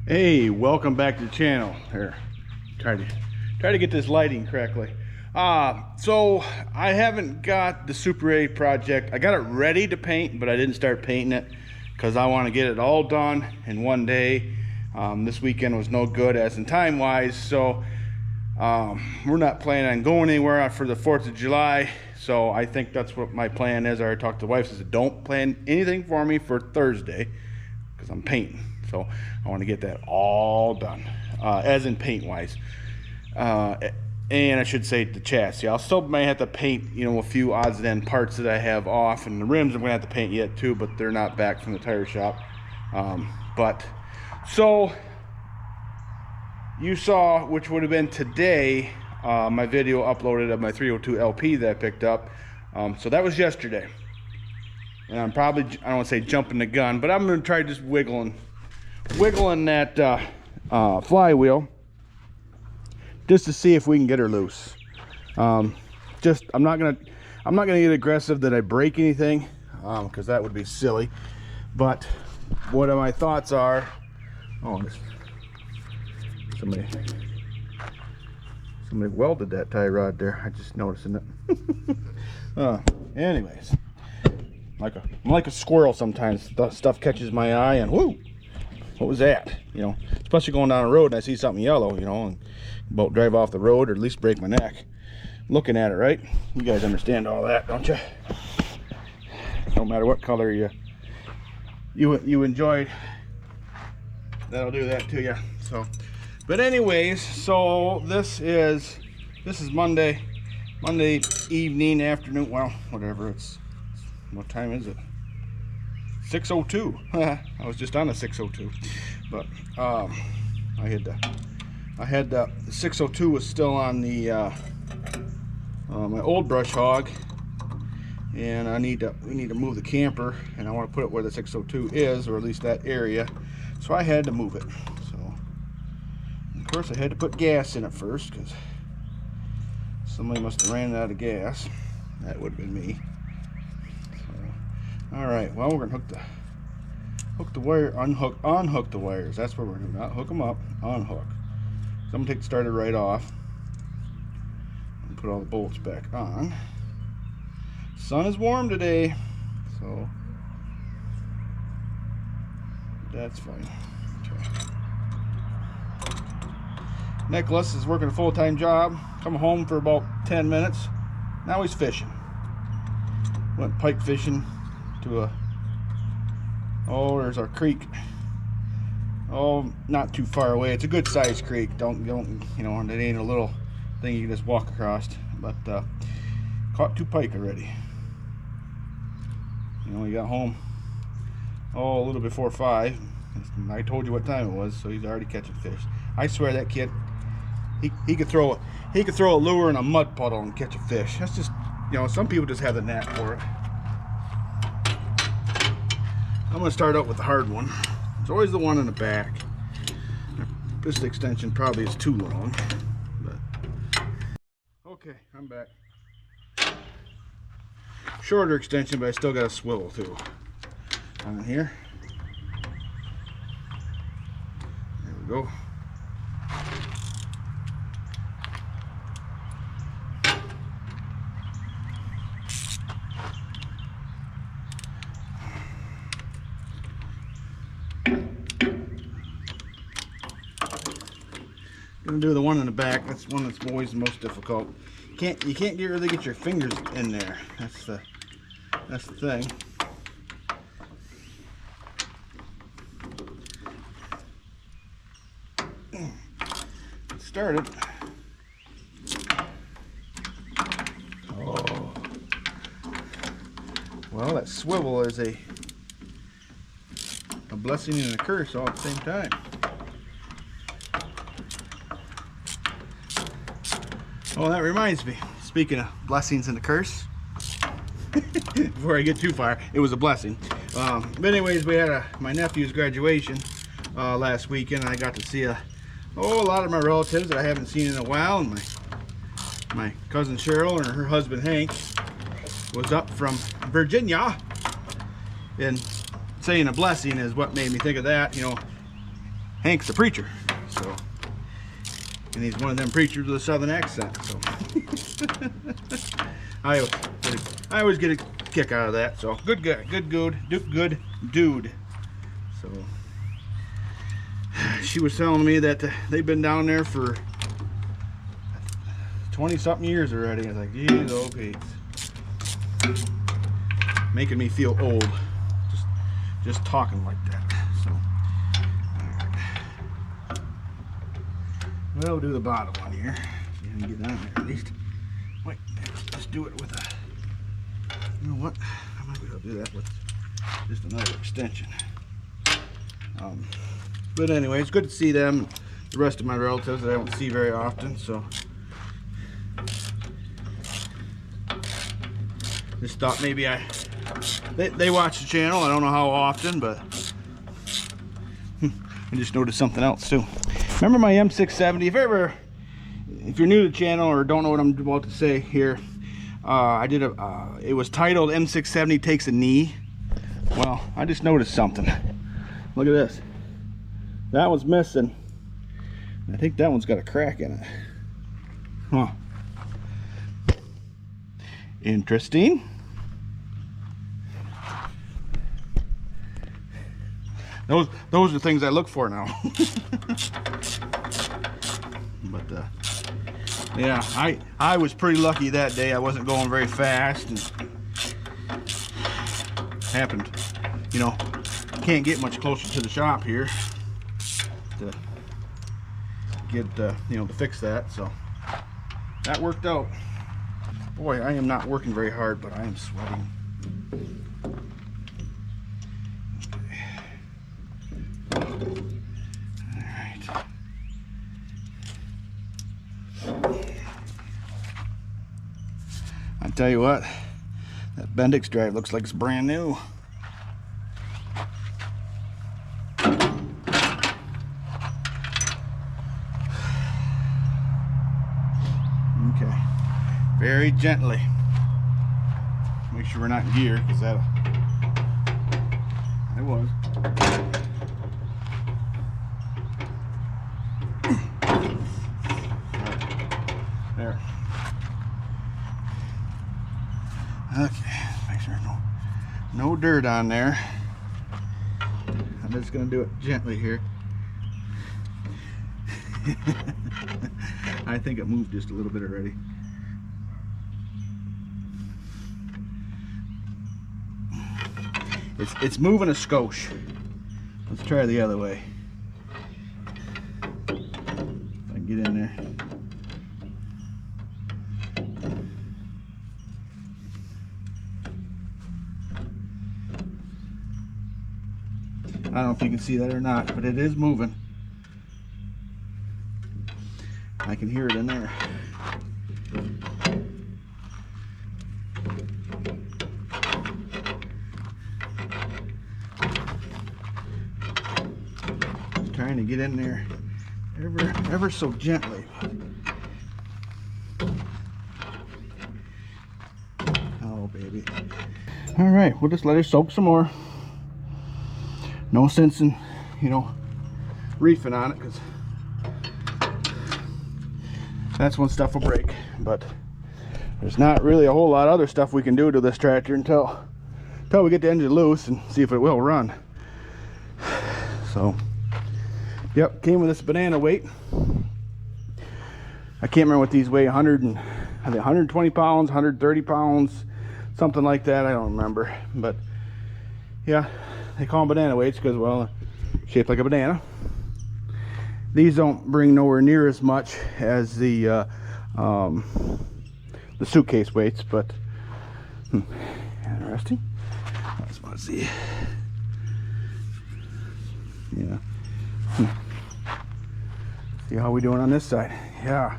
Hey, welcome back to the channel. Here, try to get this lighting correctly. So I haven't got the Super 8 project. I got it ready to paint, but I didn't start painting it because I want to get it all done in one day. This weekend was no good as in time wise, so we're not planning on going anywhere for the 4th of July. So I think that's what my plan is. I already talked to the wife, said don't plan anything for me for Thursday because I'm painting. So I want to get that all done, as in paint wise. And I should say the chassis. I'll still may have to paint, you know, a few odds and end parts that I have off, and the rims I'm gonna have to paint yet too, but they're not back from the tire shop. So you saw, which would have been today, my video uploaded of my 302 LP that I picked up. So that was yesterday. And I'm probably, I don't want to say jumping the gun, but I'm gonna try just wiggling that flywheel just to see if we can get her loose. I'm not gonna get aggressive that I break anything, because that would be silly. But what my thoughts are, somebody welded that tie rod there. I just noticing it. Anyways, I'm like a squirrel sometimes. Stuff catches my eye and whoo, what was that? You know, especially going down the road and I see something yellow, you know, and about drive off the road or at least break my neck looking at it, right? You guys understand all that, don't you? No matter what color you enjoyed, that'll do that to you. So, but anyways, so this is Monday evening, afternoon, well, whatever. It's what time is it? 6:02. I was just on a 6:02, but I had the 6:02 was still on the my old brush hog, and we need to move the camper, and I want to put it where the 6:02 is, or at least that area. So I had to move it. So of course I had to put gas in it first because somebody must have ran out of gas. That would have been me. All right, well, we're gonna hook the wire, unhook the wires. That's what we're doing. Not hook them up, unhook. So I'm gonna take the starter right off and put all the bolts back on. Sun is warm today, so that's fine. Okay. Nicholas is working a full-time job. Come home for about 10 minutes. Now he's fishing. Went pike fishing to there's our creek. Not too far away. It's a good sized creek. Don't you know, and it ain't a little thing you can just walk across. But caught 2 pike already. You know, he got home a little before 5. I told you what time it was, so he's already catching fish. I swear that kid, he could throw a lure in a mud puddle and catch a fish. That's just, you know, some people just have the knack for it. I'm going to start out with the hard one. It's always the one in the back. This extension probably is too long. But okay, I'm back. Shorter extension, but I still got a swivel too. On here. There we go. Gonna do the one in the back. That's one that's always the most difficult. You can't really get your fingers in there. That's the thing. Get started. Oh, well, that swivel is a blessing and a curse all at the same time. Oh, that reminds me, speaking of blessings and a curse, before I get too far, it was a blessing. But anyways, we had my nephew's graduation last weekend, and I got to see a lot of my relatives that I haven't seen in a while, and my cousin Cheryl and her husband Hank was up from Virginia, and saying a blessing is what made me think of that. You know, Hank's a preacher, so, and he's one of them preachers with a southern accent, so I always get a kick out of that. So good guy, good dude. So she was telling me that they've been down there for 20-something years already. I was like, geez, oh Pete, making me feel old just talking like that. So we'll do the bottom one here. See if we can get down there at least. Wait, let's do it with a, you know what, I might be able to do that with just another extension. But anyway, it's good to see them, the rest of my relatives that I don't see very often. So just thought maybe they watch the channel. I don't know how often, but I just noticed something else too. Remember my M670? If you're new to the channel or don't know what I'm about to say here, I did it was titled M670 Takes a Knee. Well, I just noticed something. Look at this. That one's missing. I think that one's got a crack in it. Huh. Interesting. Those are things I look for now. But yeah, I was pretty lucky that day. I wasn't going very fast, and happened, you know, can't get much closer to the shop here to get you know, to fix that. So that worked out. Boy, I am not working very hard, but I am sweating. I tell you what, that Bendix drive looks like it's brand new. Okay, very gently. Make sure we're not in gear, because I was. There. Okay, make sure no dirt on there. I'm just gonna do it gently here. I think it moved just a little bit already. It's moving a skosh. Let's try the other way. If I can get in there. I don't know if you can see that or not, but it is moving. I can hear it in there. Just trying to get in there ever so gently. Oh, baby. All right, we'll just let it soak some more. No sense in, you know, reefing on it, because that's when stuff will break. But there's not really a whole lot of other stuff we can do to this tractor until we get the engine loose and see if it will run. So, yep, came with this banana weight. I can't remember what these weigh. 120 pounds, 130 pounds, something like that. I don't remember, but yeah. They call them banana weights because, well, shaped like a banana. These don't bring nowhere near as much as the suitcase weights, but interesting. I just want to see. Yeah. See how we doing on this side. Yeah.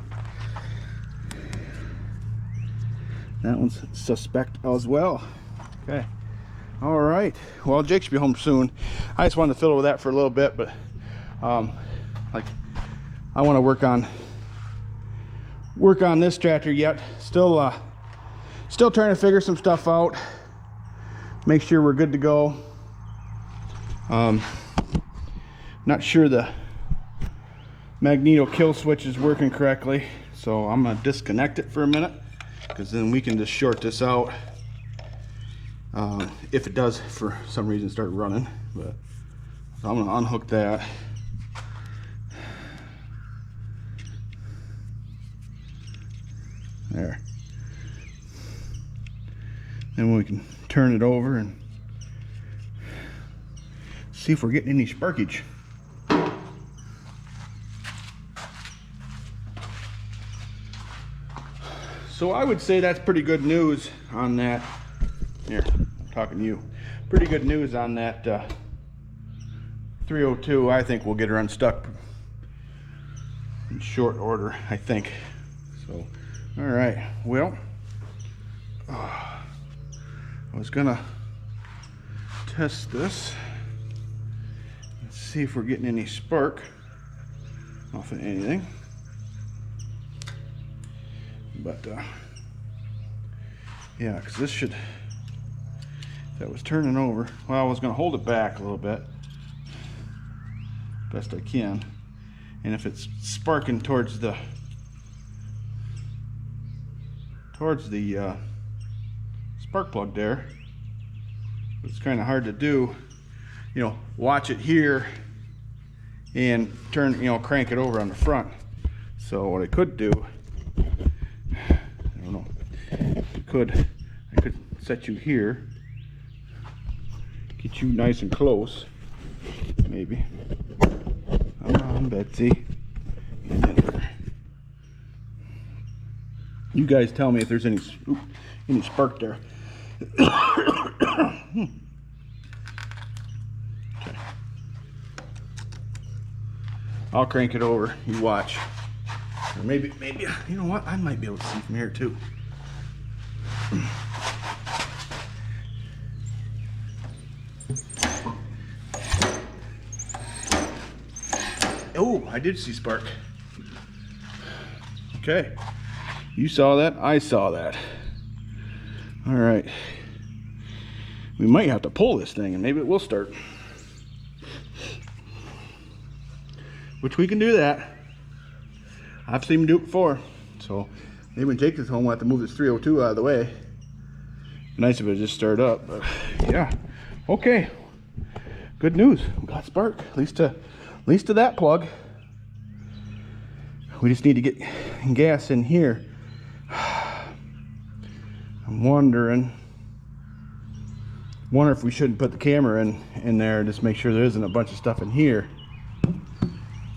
That one's suspect as well. Okay. All right, well, Jake should be home soon. I just wanted to fiddle with that for a little bit, but like, I want to work on this tractor yet. Still trying to figure some stuff out, make sure we're good to go. Not sure the magneto kill switch is working correctly. So I'm gonna disconnect it for a minute, because then we can just short this out if it does for some reason start running. But so I'm gonna unhook that. There. Then we can turn it over and see if we're getting any sparkage. So I would say that's pretty good news on that. Here, I'm talking to you. Pretty good news on that 302. I think we'll get her unstuck in short order, I think. So, all right. Well, I was gonna test this. Let's see if we're getting any spark off of anything. But yeah, because this should, if that was turning over, well, I was going to hold it back a little bit, best I can, and if it's sparking towards the spark plug there, it's kind of hard to do, you know, watch it here and turn, you know, crank it over on the front. So what I could do, I don't know, I could set you here, get you nice and close, maybe. Come on, Betsy. Get in there. You guys tell me if there's any spark there. Okay. I'll crank it over. You watch. Or maybe, you know what? I might be able to see from here too. Oh, I did see spark. Okay. You saw that, I saw that. All right. We might have to pull this thing and maybe it will start. Which we can do that. I've seen them do it before. So maybe when Jake gets home, we'll have to move this 302 out of the way. Nice if it just started up, but yeah. Okay. Good news. We got spark. At least to that plug. We just need to get gas in here. I'm wondering if we shouldn't put the camera in there and just make sure there isn't a bunch of stuff in here.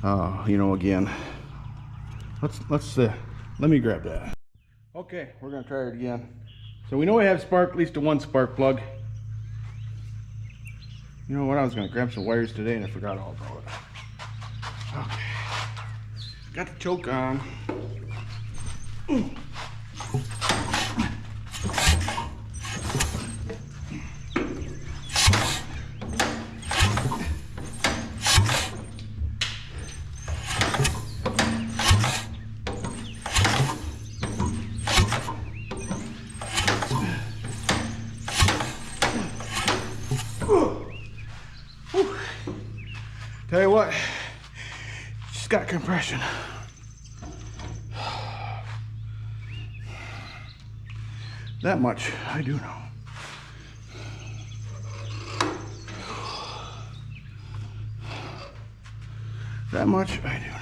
You know, again, let me grab that. Okay, we're gonna try it again. So we know we have spark, at least to one spark plug. You know what, I was gonna grab some wires today and I forgot all about it. Okay, got the choke on. Tell you what, just got compression. That much I do know. That much I do know.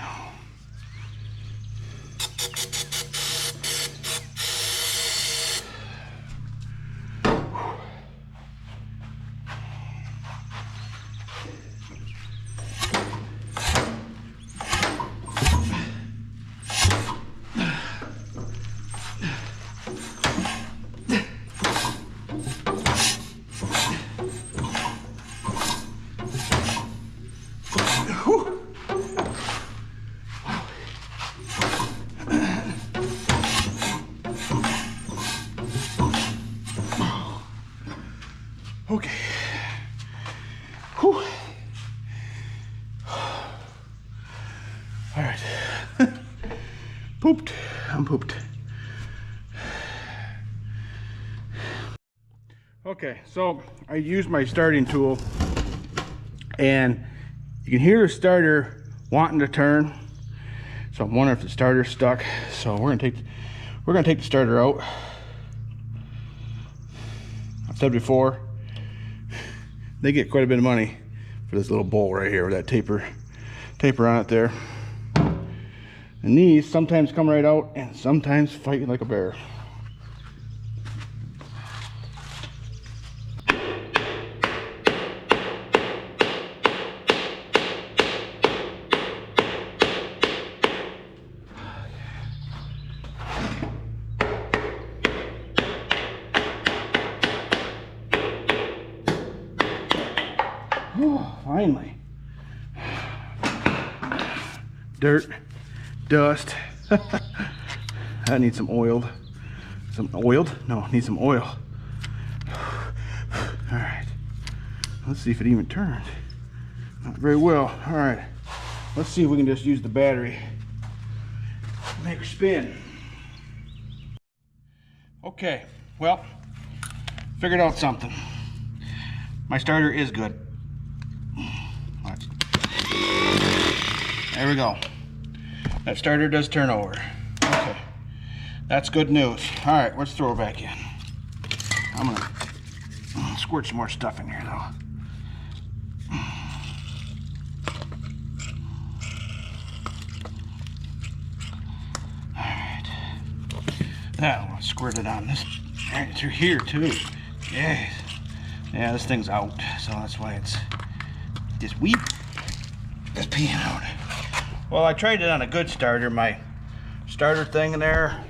Okay. Whew. All right. Pooped. I'm pooped. Okay, so I used my starting tool and you can hear the starter wanting to turn, So I'm wondering if the starter's stuck. So we're gonna take the starter out. I've said before, they get quite a bit of money for this little bolt right here with that taper on it there. And these sometimes come right out and sometimes fight you like a bear. Oh, finally. Dirt, dust. I need some oiled. Some oiled? No, need some oil. All right. Let's see if it even turns. Not very well. All right. Let's see if we can just use the battery to make her spin. Okay. Well, figured out something. My starter is good. There we go. That starter does turn over. Okay. That's good news. All right, let's throw it back in. I'm gonna squirt some more stuff in here though. All right. Now I'm gonna squirt it on this right through here too. Yes. Yeah, this thing's out, so that's why it's just weep. Just peeing out. Well, I tried it on a good starter, my starter thing in there,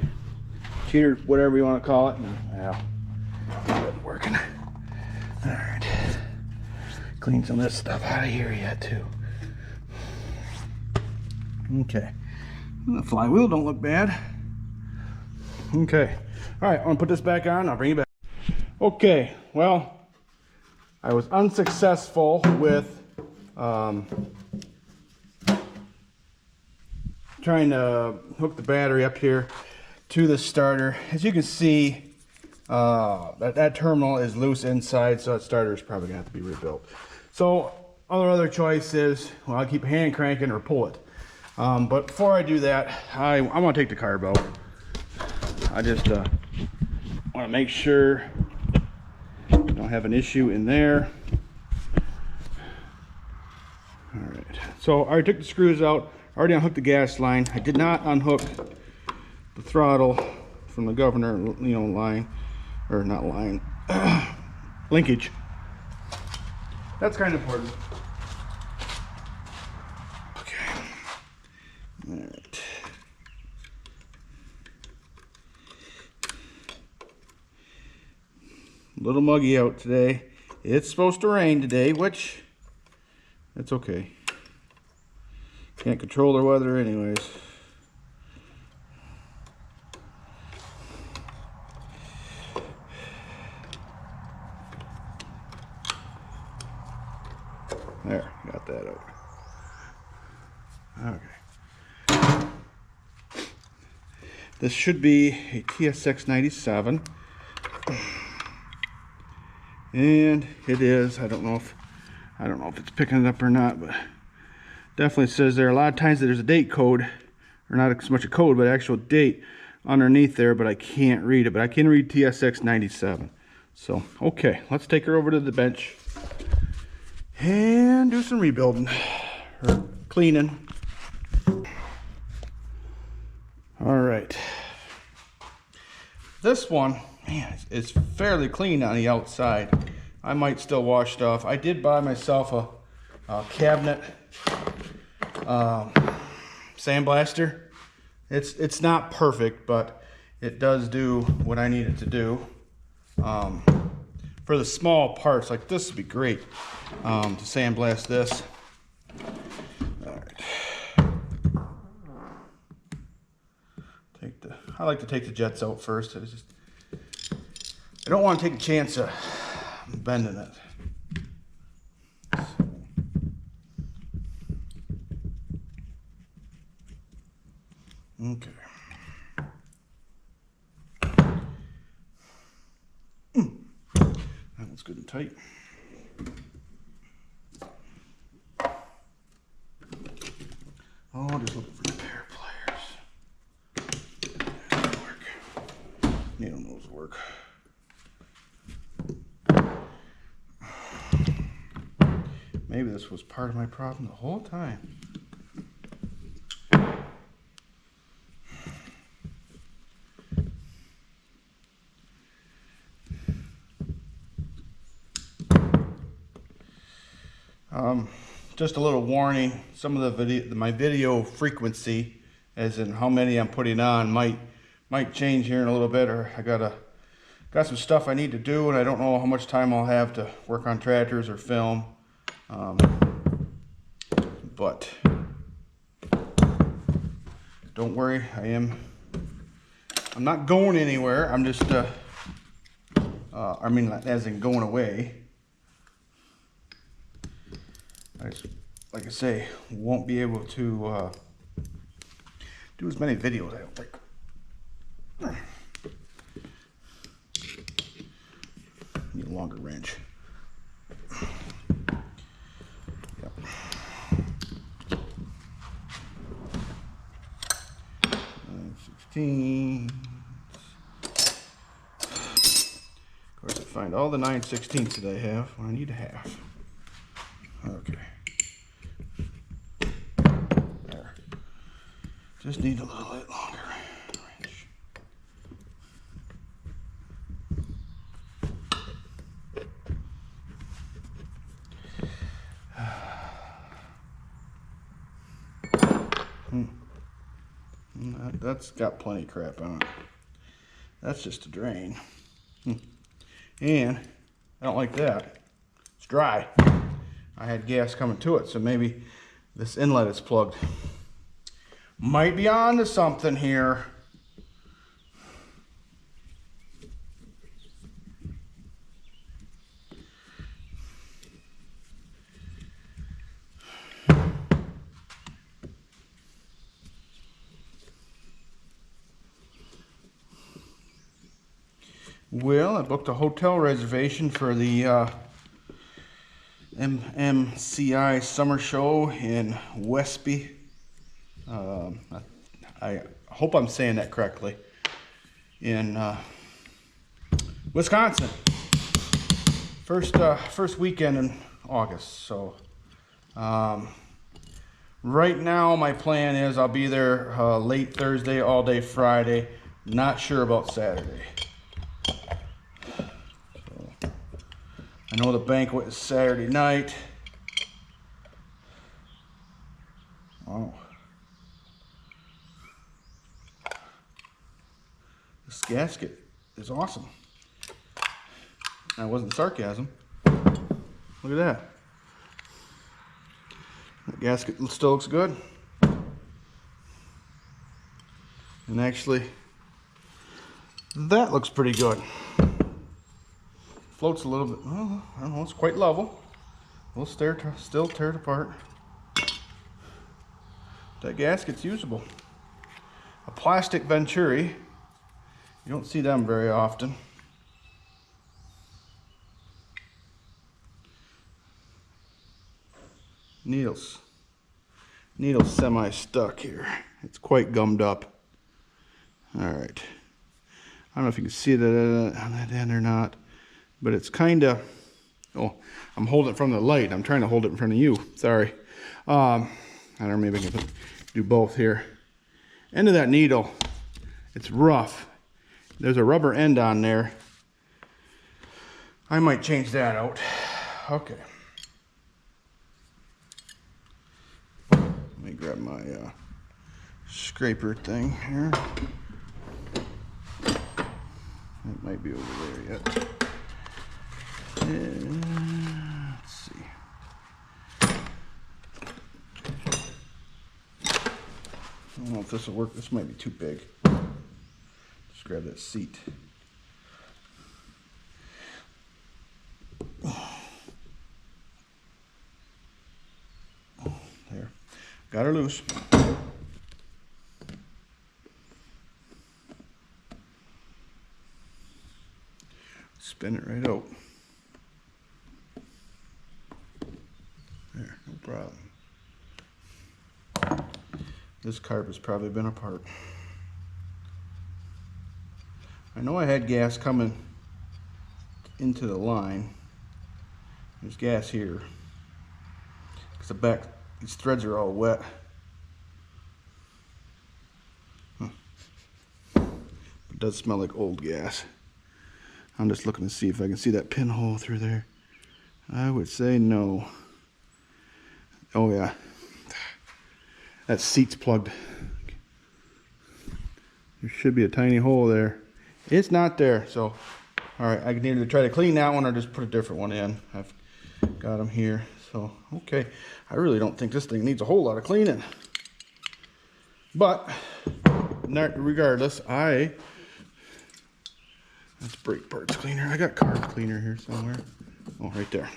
cheater, whatever you want to call it, and well, it wasn't working. All right, clean some of this stuff out of here yet too. Okay, the flywheel don't look bad. Okay, all right, I'm gonna put this back on. I'll bring you back. Okay, well, I was unsuccessful with trying to hook the battery up here to the starter. As you can see, that terminal is loose inside, so that starter is probably gonna have to be rebuilt. So other choice is, well, I'll keep hand cranking or pull it. But before I do that, I'm gonna take the carb out. I just want to make sure I don't have an issue in there. All right, so I already took the screws out. Already unhooked the gas line. I did not unhook the throttle from the governor, line, or not line, linkage. That's kind of important. Okay. All right. A little muggy out today. It's supposed to rain today, which that's okay. Can't control the weather anyways. There, got that out. Okay. This should be a TSX 97. And it is. I don't know if it's picking it up or not, but definitely says there. A lot of times there's a date code, or not so much a code, but actual date underneath there, but I can't read it. But I can read TSX 97. So, okay, let's take her over to the bench and do some rebuilding, or cleaning. All right. This one, man, it's fairly clean on the outside. I might still wash it off. I did buy myself a cabinet sandblaster. It's not perfect, but it does do what I need it to do. For the small parts, like this would be great to sandblast this. All right. I like to take the jets out first. I don't want to take a chance of bending it. Okay. That one's good and tight. Oh, just looking for the repair pliers. work. Maybe this was part of my problem the whole time. Just a little warning, some of my video frequency, as in how many I'm putting on, might change here in a little bit, or I got some stuff I need to do, and I don't know how much time I'll have to work on tractors or film. But don't worry, I'm not going anywhere. I'm just I mean, as in going away. Like I say, won't be able to do as many videos, I don't think. Need a longer wrench. Yep. 9/16. Of course, I find all the 9/16 that I have when I need a half. Okay. There. Just need a little bit longer wrench. That's got plenty of crap on it. That's just a drain. And I don't like that. It's dry. I had gas coming to it, so maybe this inlet is plugged. Might be on to something here. Well, I booked a hotel reservation for the MMCI summer show in Westby. I hope I'm saying that correctly. In Wisconsin. First weekend in August. So right now my plan is I'll be there late Thursday, all day Friday. Not sure about Saturday. I know the banquet is Saturday night. Oh. This gasket is awesome. That wasn't sarcasm. Look at that. The gasket still looks good. And actually, that looks pretty good. Floats a little bit, well, I don't know, it's quite level. We'll still tear it apart. That gasket's usable. A plastic Venturi. You don't see them very often. Needle's semi-stuck here. It's quite gummed up. All right. I don't know if you can see that on that end or not. But it's kind of, oh, I'm holding it from the light. I'm trying to hold it in front of you. Sorry. I don't know, maybe I can do both here. End of that needle, it's rough. There's a rubber end on there. I might change that out. Okay. Let me grab my scraper thing here. It might be over there yet. Let's see. I don't know if this will work. This might be too big. Just grab that seat. There. Got her loose. Spin it right out. There, no problem. This carb has probably been apart. I know I had gas coming into the line. There's gas here. Because the back, these threads are all wet. It does smell like old gas. I'm just looking to see if I can see that pinhole through there. I would say no. Oh yeah. That seat's plugged. There should be a tiny hole there. It's not there, so alright, I can either try to clean that one or just put a different one in. I've got them here. So okay. I really don't think this thing needs a whole lot of cleaning. But regardless, that's brake parts cleaner. I got carb cleaner here somewhere. Oh, right there.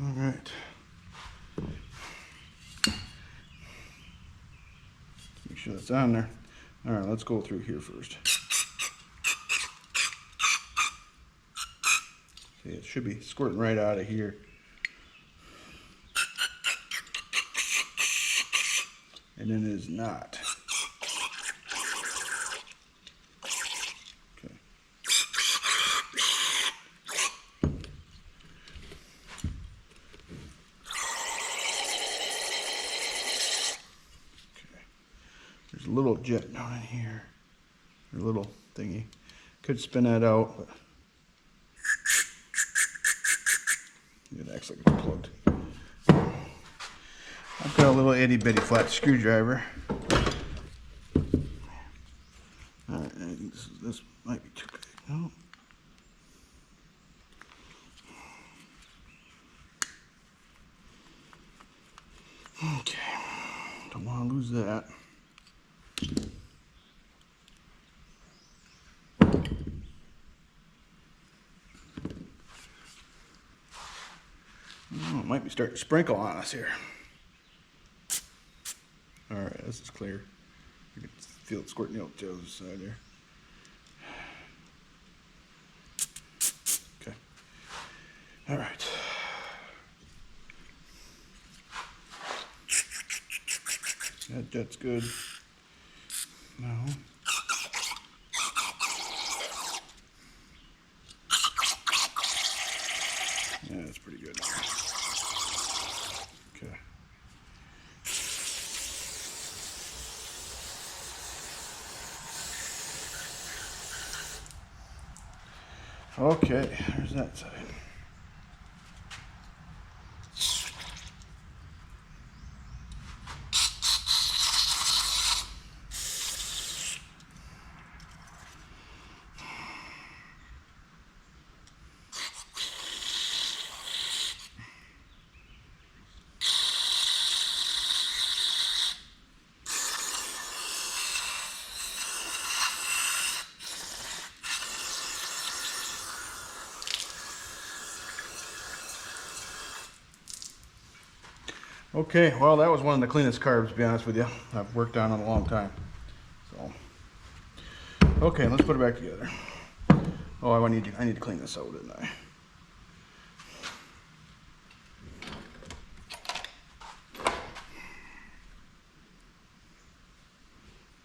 All right. Make sure that's on there. All right, let's go through here first. See, it should be squirting right out of here. And then it is not. Okay. There's a little jet down in here. A little thingy. Could spin that out, but it acts like it's plugged. I've got a little itty bitty flat screwdriver. Alright, I think this might be too big. No. Okay, don't want to lose that. Oh, it might be starting to sprinkle on us here. Alright, this is clear. You can feel it squirting out the other side there. Okay. Alright. That's good. No. Yeah, that's pretty good. Okay. Okay, there's that side. Okay, well that was one of the cleanest carbs, to be honest with you. I've worked on it in a long time. So, okay, let's put it back together. Oh, I need to clean this out, didn't I?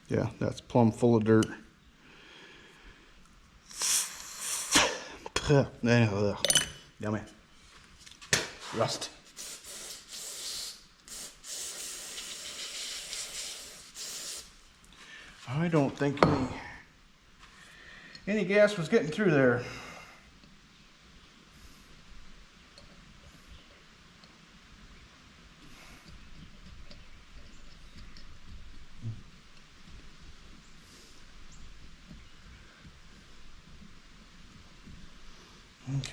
Yeah, that's plumb full of dirt. Yummy. Rust. I don't think any gas was getting through there. Okay.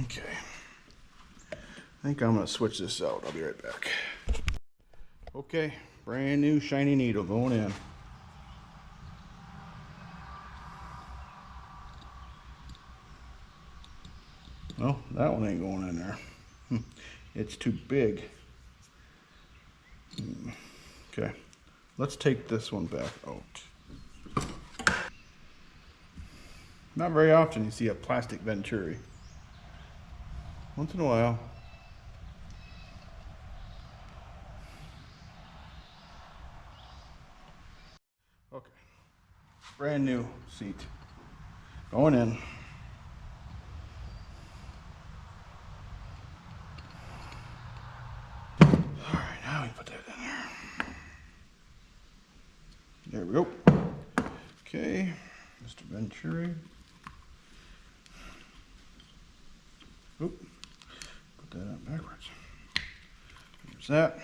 Okay. I think I'm going to switch this out. I'll be right back. Okay, brand new shiny needle going in. Well, that one ain't going in there. It's too big. Okay, let's take this one back out. Not very often you see a plastic venturi. Once in a while. Okay, brand new seat going in. All right, now we put that in there. There we go. Okay, Mr. Venturi. Oop, put that on backwards. There's that.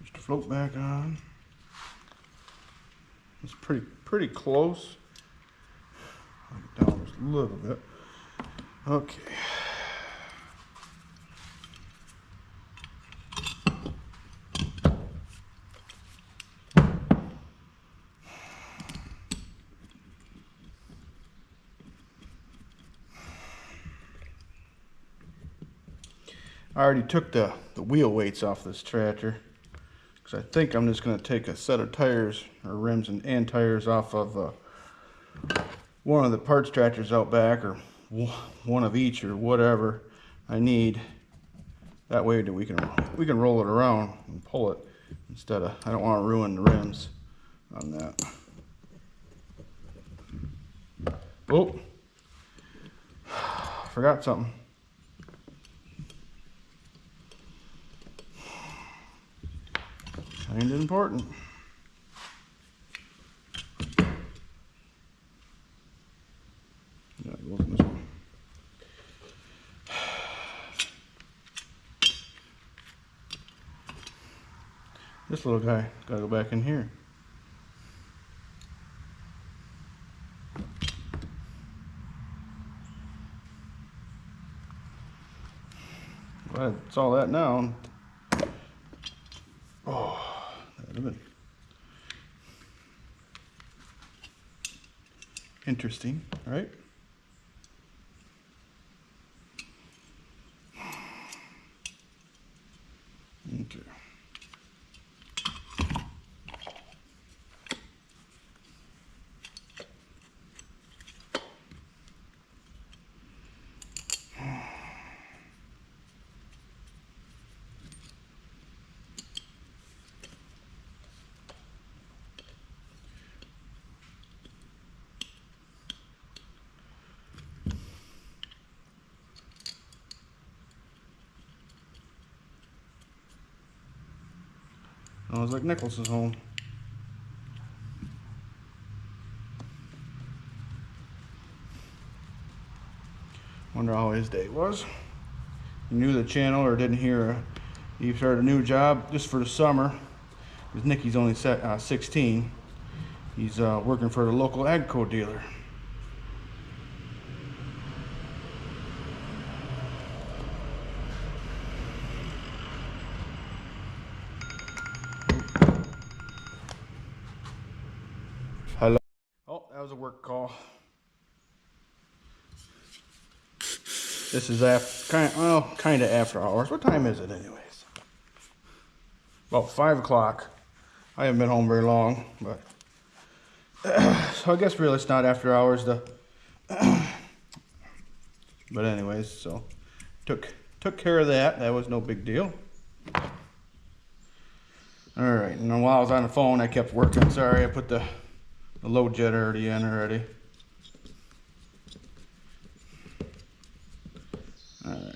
Just the float back on. It's pretty close. Down just a little bit. Okay. I already took the wheel weights off this tractor because I think I'm just going to take a set of tires or rims and tires off of one of the parts tractors out back, or one of each, or whatever I need. That way that we can roll it around and pull it instead of, I don't want to ruin the rims on that. Oh, forgot something. Kind of important. Yeah, it wasn't this one. This little guy gotta go back in here. Well, it's all that now. Oh. Interesting, right? Okay. I was like, Nicholas is home. Wonder how his day was. He knew the channel or didn't hear. He started a new job just for the summer. Because Nicky's only 16. He's working for the local Agco dealer. Hello. Oh, that was a work call. This is kind of after hours. What time is it anyways? About 5 o'clock. I haven't been home very long, but so I guess really it's not after hours. But anyways, so took care of that. That was no big deal. All right, and then while I was on the phone, I kept working. Sorry, I put the load jet already in already. All right,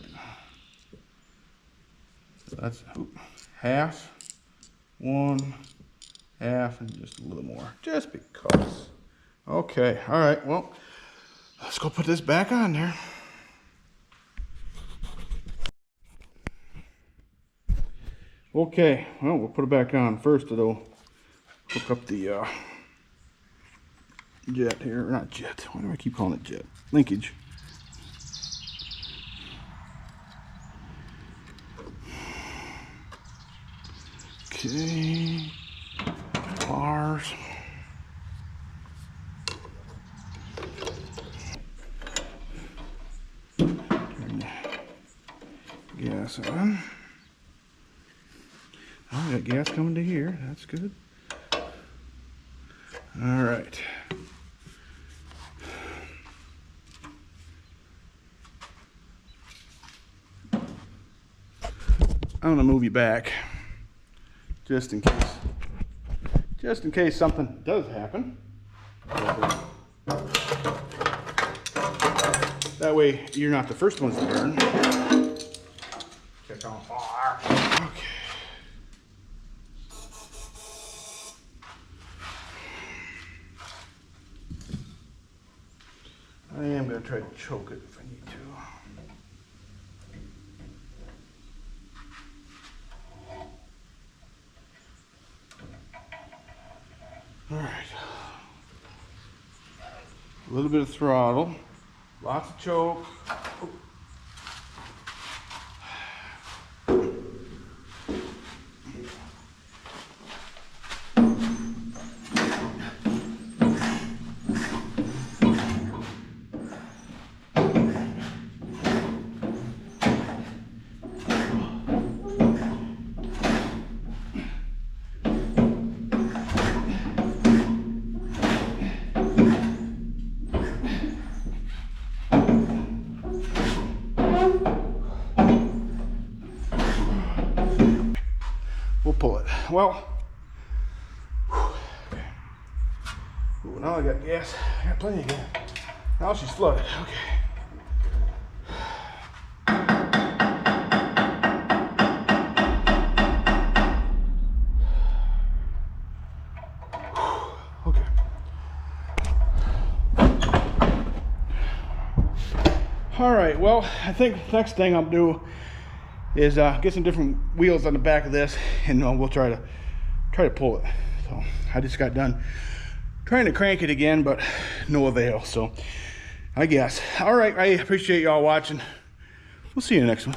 so that's half, one, half, and just a little more, just because. Okay, all right, well, let's go put this back on there. Okay, well, we'll put it back on. First, it'll hook up the jet here, not jet, why do I keep calling it jet? Linkage. Okay, bars. gas on. Oh, we got gas coming to here. That's good. All right. I'm gonna move you back just in case something does happen. That way you're not the first ones to burn. Check on fire. Okay. I am gonna try to choke it if I need to. All right, a little bit of throttle, lots of choke. Oh. We'll pull it. Well, okay. Ooh, now I got gas. I got plenty of gas. Now she's flooded. Okay. Okay. All right. Well, I think the next thing I'll do is get some different wheels on the back of this, and we'll try to pull it. So I just got done trying to crank it again, but no avail. So I guess. All right, I appreciate y'all watching. We'll see you in the next one.